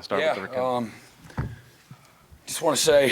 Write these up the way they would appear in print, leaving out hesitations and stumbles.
start with the recount. Just want to say,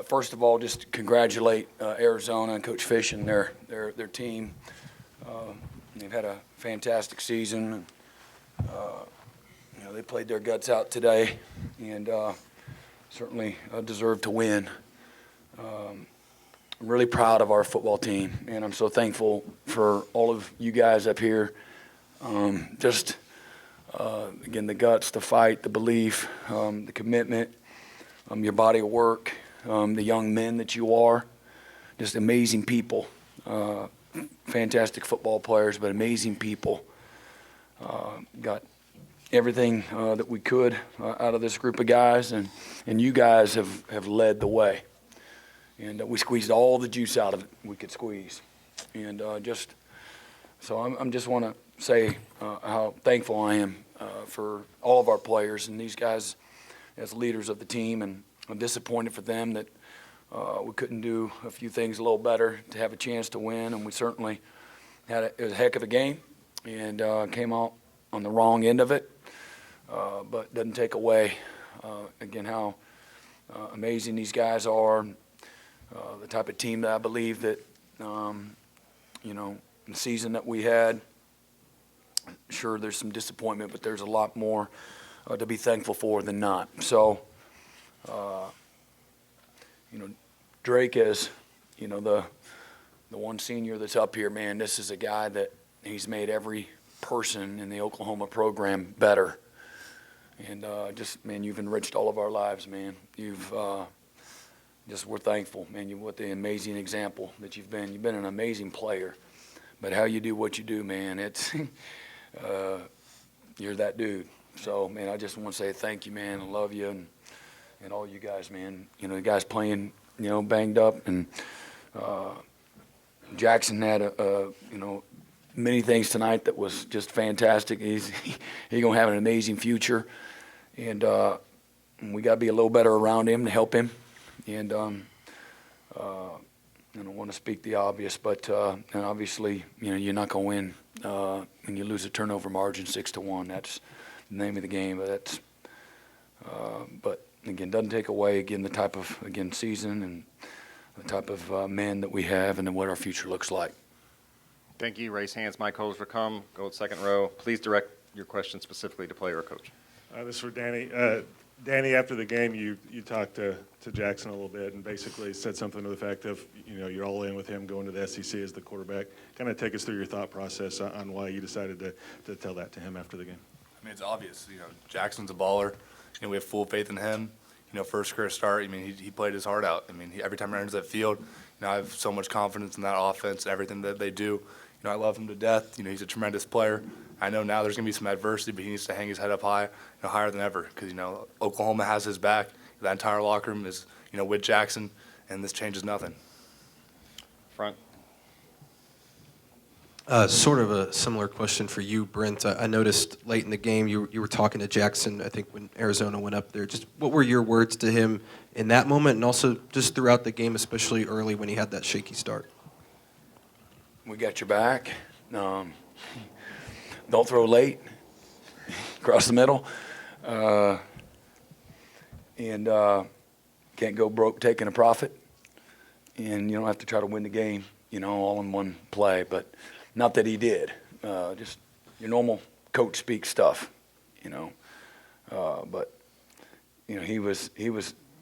first of all, just congratulate Arizona and Coach Fish and their team. They've had a fantastic season. They played their guts out today, and certainly deserve to win. I'm really proud of our football team, and I'm so thankful for all of you guys up here. Again, the guts, the fight, the belief, the commitment, your body of work, the young men that you are, just amazing people. Fantastic football players, but amazing people. Got everything that we could out of this group of guys, and you guys have led the way. And we squeezed all the juice out of it we could squeeze. And so I'm just want to say how thankful I am for all of our players and these guys as leaders of the team. And I'm disappointed for them that we couldn't do a few things a little better to have a chance to win. And we certainly it was a heck of a game and came out on the wrong end of it. But doesn't take away, again, how amazing these guys are, the type of team that I believe that, the season that we had. Sure, there's some disappointment, but there's a lot more to be thankful for than not. So, Drake is, the one senior that's up here, man, this is a guy that he's made every person in the Oklahoma program better. And you've enriched all of our lives, man. We're thankful, man. What the amazing example that you've been. You've been an amazing player. But how you do what you do, man, it's you're that dude. So, man, I just want to say thank you, man. I love you and all you guys, man. The guys playing, banged up. And Jackson had, many things tonight that was just fantastic. He's going to have an amazing future. And we got to be a little better around him to help him. And I don't want to speak the obvious, but and obviously, you're not going to win when you lose a turnover margin 6-1. That's the name of the game. But again, doesn't take away the type of season and the type of men that we have, and then what our future looks like. Thank you. Raise hands. Mike Holzer, come. Go to second row. Please direct your question specifically to player or coach. This is for Danny. Danny, after the game, you talked to Jackson a little bit and basically said something to the fact of, you're all in with him going to the SEC as the quarterback. Kind of take us through your thought process on why you decided to tell that to him after the game. I mean, it's obvious. Jackson's a baller. We have full faith in him. First career start, he played his heart out. Every time he enters that field, I have so much confidence in that offense and everything that they do. I love him to death. He's a tremendous player. I know now there's going to be some adversity, but he needs to hang his head up high, higher than ever, because, Oklahoma has his back. That entire locker room is, with Jackson, and this changes nothing. Front. Sort of a similar question for you, Brent. I noticed late in the game you were talking to Jackson, I think, when Arizona went up there. Just what were your words to him in that moment and also just throughout the game, especially early when he had that shaky start? We got your back. Don't throw late, across the middle, and can't go broke taking a profit. And you don't have to try to win the game, all in one play. But not that he did. Just your normal coach speak stuff, But he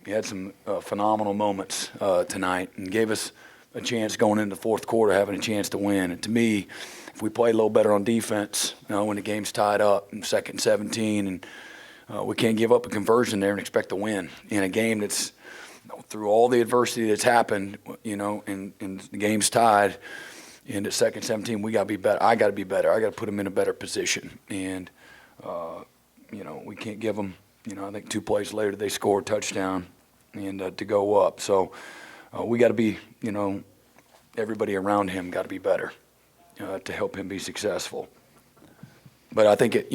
had some phenomenal moments tonight and gave us a chance going into the fourth quarter, having a chance to win. And to me, if we play a little better on defense, when the game's tied up in 2nd and 17, and we can't give up a conversion there and expect to win in a game that's through all the adversity that's happened, and the game's tied. And at 2nd and 17, we got to be better. I got to be better. I got to put them in a better position. And we can't give them. I think 2 plays later they scored a touchdown, and to go up. So we got to be. Everybody around him got to be better to help him be successful. But I think it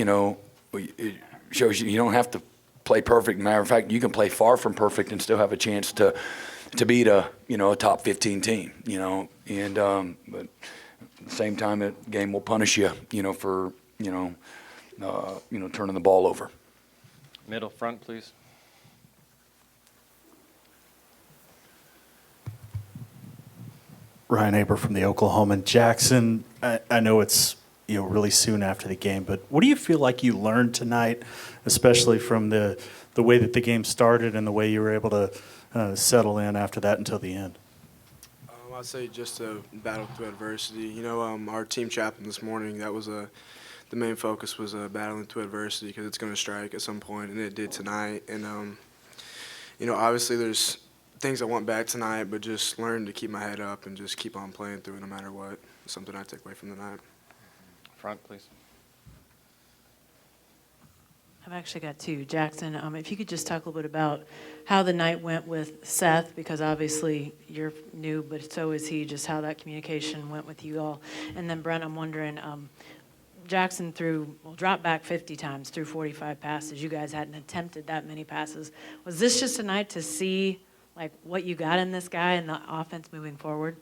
shows you don't have to play perfect. Matter of fact, you can play far from perfect and still have a chance to beat a top 15 team. And but at the same time, the game will punish you. For turning the ball over. Middle front, please. Ryan Aber from the Oklahoman. Jackson, I know it's really soon after the game, but what do you feel like you learned tonight, especially from the way that the game started and the way you were able to settle in after that until the end? I'd say just to battle through adversity. Our team chaplain this morning, that was the main focus was battling through adversity because it's going to strike at some point, and it did tonight. And, obviously there's things I want back tonight, but just learn to keep my head up and just keep on playing through it no matter what. It's something I take away from the night. Front, please. I've actually got two. Jackson, if you could just talk a little bit about how the night went with Seth, because obviously you're new, but so is he, just how that communication went with you all. And then Brent, I'm wondering, Jackson dropped back 50 times, threw 45 passes. You guys hadn't attempted that many passes. Was this just a night to see what you got in this guy and the offense moving forward?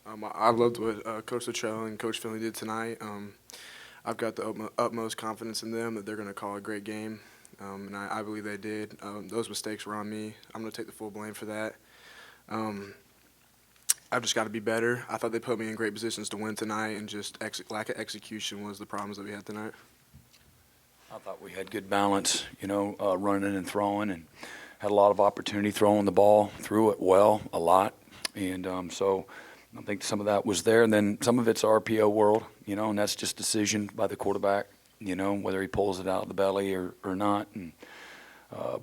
I loved what Coach Luttrell and Coach Finley did tonight. I've got the utmost confidence in them that they're going to call a great game, and I believe they did. Those mistakes were on me. I'm going to take the full blame for that. I've just got to be better. I thought they put me in great positions to win tonight, and just lack of execution was the problems that we had tonight. I thought we had good balance, running and throwing, and had a lot of opportunity throwing the ball, threw it well, a lot. And so I think some of that was there. And then some of it's RPO world, and that's just decision by the quarterback, whether he pulls it out of the belly or not. And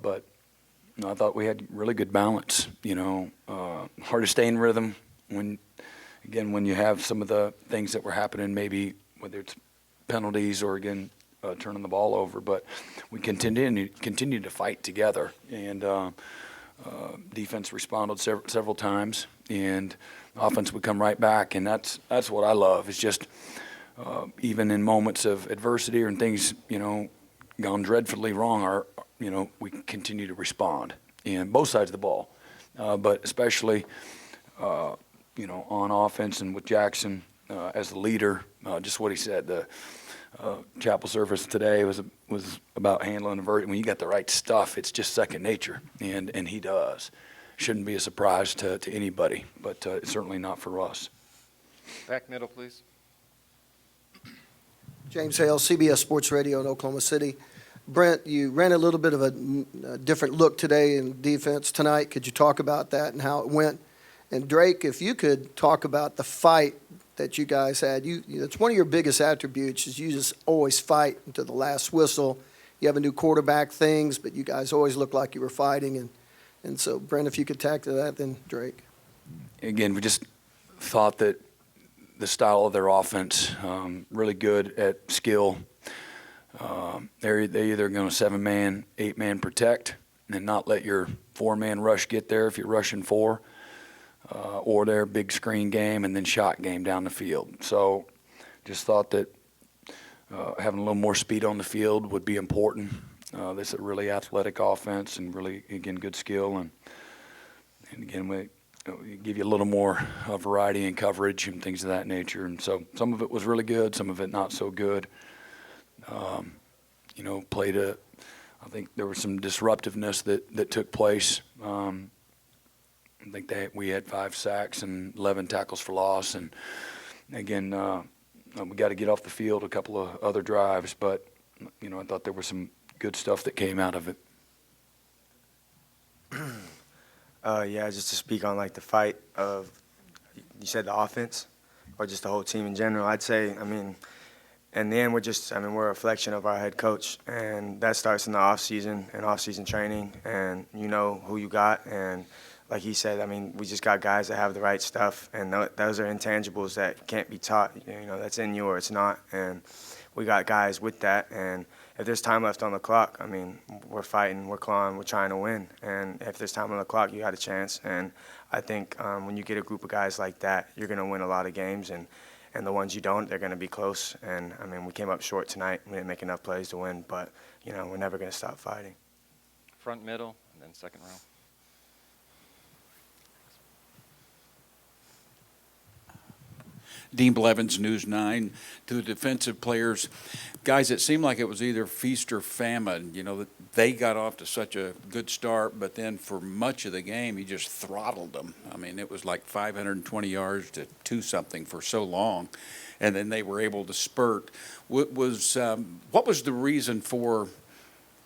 but I thought we had really good balance, hard to stay in rhythm when you have some of the things that were happening, maybe whether it's penalties or, turning the ball over, but we continued to fight together, and defense responded several times, and offense would come right back, and that's what I love. Is just even in moments of adversity or things gone dreadfully wrong, we continue to respond, and both sides of the ball, but especially on offense and with Jackson as the leader, just what he said. The chapel service today was about handling adversity. When you got the right stuff, it's just second nature, and he does. Shouldn't be a surprise to anybody, but it's certainly not for us. Back middle, please. James Hale, CBS Sports Radio in Oklahoma City. Brent, you ran a little bit of a different look today in defense tonight. Could you talk about that and how it went? And Drake, if you could talk about the fight that you guys had. It's one of your biggest attributes is you just always fight until the last whistle. You have a new quarterback things, but you guys always look like you were fighting. And so, Brent, if you could tack to that, then Drake. Again, we just thought that the style of their offense, really good at skill. They're either going to 7-man, 8-man protect and not let your 4-man rush get there if you're rushing 4. Or their big screen game and then shot game down the field. So just thought that having a little more speed on the field would be important. This is a really athletic offense and really, again, good skill. And again, we give you a little more variety in coverage and things of that nature. And so some of it was really good, some of it not so good. I think there was some disruptiveness that took place. I think we had 5 sacks and 11 tackles for loss. And again, we got to get off the field a couple of other drives, but I thought there was some good stuff that came out of it. Yeah, just to speak on the fight of, you said the offense or just the whole team in general. I'd say, in the end, we're a reflection of our head coach, and that starts in the off-season and off-season training, and you know who you got. And like he said, we just got guys that have the right stuff, and those are intangibles that can't be taught. That's in you or it's not. And we got guys with that. And if there's time left on the clock, we're fighting, we're clawing, we're trying to win. And if there's time on the clock, you got a chance. And I think when you get a group of guys like that, you're going to win a lot of games. And the ones you don't, they're going to be close. And, we came up short tonight. We didn't make enough plays to win. But, we're never going to stop fighting. Front, middle, and then second row. Dean Blevins, News 9, to the defensive players. Guys, it seemed like it was either feast or famine. You know, they got off to such a good start, but then for much of the game, you just throttled them. I mean, it was like 520 yards to 2-something for so long, and then they were able to spurt. What was the reason for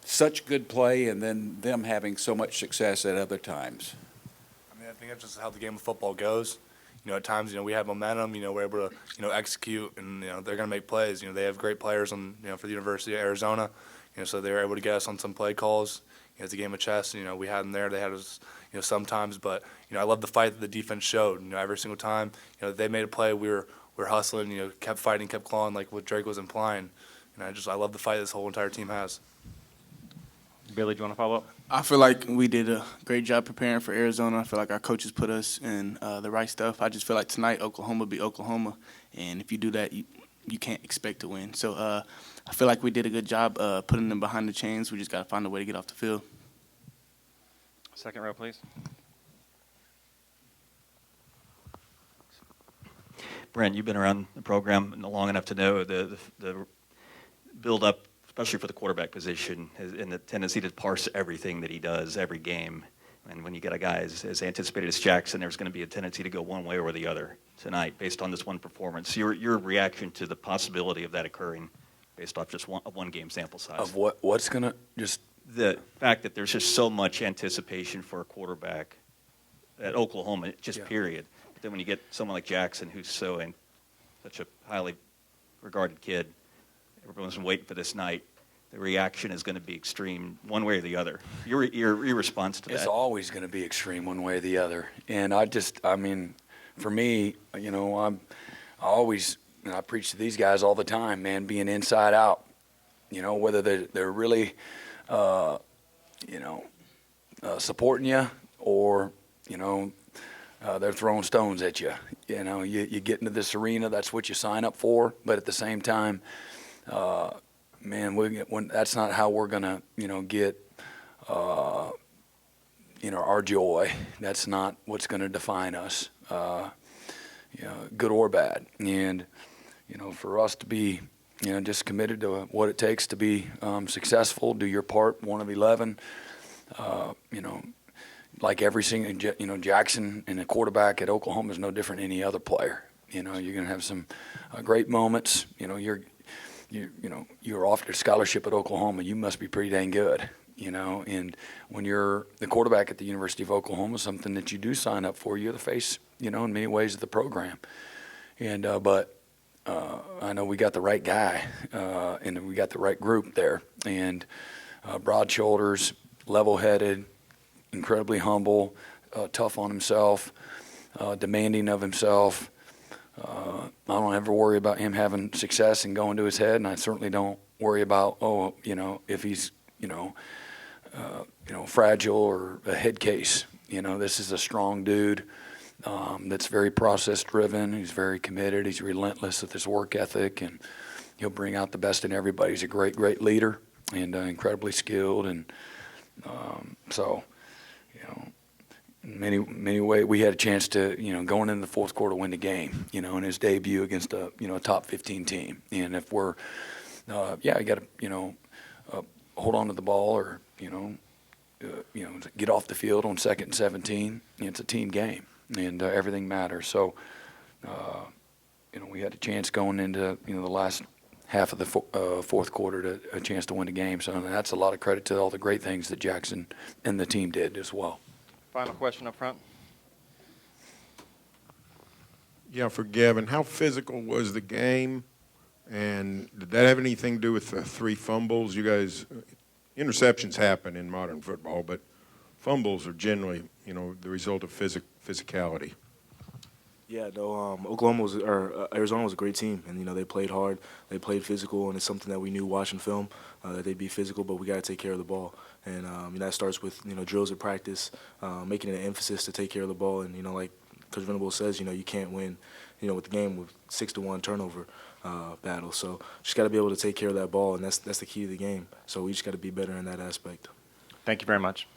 such good play and then them having so much success at other times? I mean, I think that's just how the game of football goes. You know, at times, we have momentum, we're able to, execute, and, they're going to make plays. They have great players on, for the University of Arizona, so they were able to get us on some play calls. It's a game of chess. We had them there. They had us, sometimes. But, I love the fight that the defense showed. Every single time, they made a play, we were hustling, kept fighting, kept clawing, like what Drake was implying. And I love the fight this whole entire team has. Billy, do you want to follow up? I feel like we did a great job preparing for Arizona. I feel like our coaches put us in the right stuff. I just feel like tonight Oklahoma beat Oklahoma, and if you do that, you can't expect to win. So I feel like we did a good job putting them behind the chains. We just got to find a way to get off the field. Second row, please. Brent, you've been around the program long enough to know the build-up, especially for the quarterback position, and the tendency to parse everything that he does every game. And when you get a guy as anticipated as Jackson, there's going to be a tendency to go one way or the other tonight based on this one performance. Your reaction to the possibility of that occurring based off just a one-game sample size? Of what's going to just... The fact that there's just so much anticipation for a quarterback at Oklahoma, just period. But then when you get someone like Jackson, who's such a highly regarded kid, everyone's been waiting for this night. The reaction is going to be extreme one way or the other. Your response to that? It's always going to be extreme one way or the other. And I mean, for me, I always, I preach to these guys all the time, man, being inside out. Whether they're really, supporting you or, they're throwing stones at you. You get into this arena, that's what you sign up for. But at the same time, man, that's not how we're gonna, get, our joy. That's not what's gonna define us, good or bad. And, for us to be, just committed to what it takes to be successful, do your part, one of 11. Like every single, Jackson and a quarterback at Oklahoma is no different than any other player. You're gonna have some great moments. You're offered a scholarship at Oklahoma, you must be pretty dang good, and when you're the quarterback at the University of Oklahoma, something that you do sign up for, you're the face, in many ways of the program. And, but I know we got the right guy, and we got the right group there, and broad shoulders, level-headed, incredibly humble, tough on himself, demanding of himself. I don't ever worry about him having success and going to his head, and I certainly don't worry about, if he's, fragile or a head case. This is a strong dude that's very process-driven. He's very committed. He's relentless with his work ethic, and he'll bring out the best in everybody. He's a great, great leader and incredibly skilled, and so, in many ways, we had a chance to, going into the fourth quarter, win the game, in his debut against a, a top 15 team. And if we're, you got to, hold on to the ball or, get off the field on 2nd and 17. It's a team game, and everything matters. So, we had a chance going into, the last half of the fourth quarter to a chance to win the game. So that's a lot of credit to all the great things that Jackson and the team did as well. Final question up front. Yeah, for Gavin, how physical was the game? And did that have anything to do with the 3 fumbles? You guys, interceptions happen in modern football, but fumbles are generally, the result of physicality. Yeah, no, Arizona was a great team, and they played hard, they played physical, and it's something that we knew watching film that they'd be physical, but we got to take care of the ball, and that starts with drills at practice, making it an emphasis to take care of the ball, and like Coach Venables says, you can't win, with the game with 6-1 turnover battle, so just got to be able to take care of that ball, and that's the key to the game. So we just got to be better in that aspect. Thank you very much.